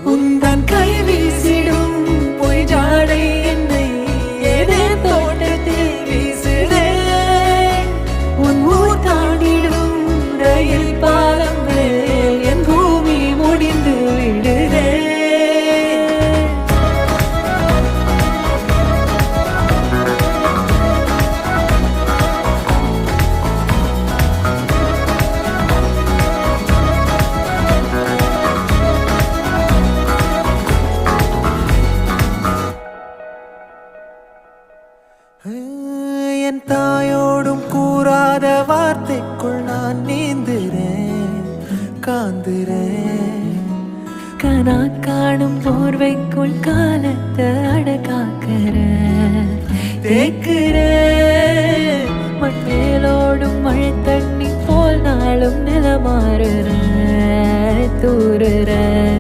உந்தன் கை வீசிடும் பொய் ஜாடை என்னை ஏதே தோட்டத்தில் வீசுதே. உன் ஊர் தாண்டிடும் ரயில் பாலம் மேல் என் பூமி முடிந்து விடுதே. என் தாயோடும் கூறாத வார்த்தைக்குள் நான் நீந்துறேன், காந்துறேன். கனா காணும் போர்வைக்குள் காலத்தை அடக்காக்கிற தேக்குற. மண்ணேலோடும் மழை தண்ணி போல் நாளும் நிலமாறுற தூறுற.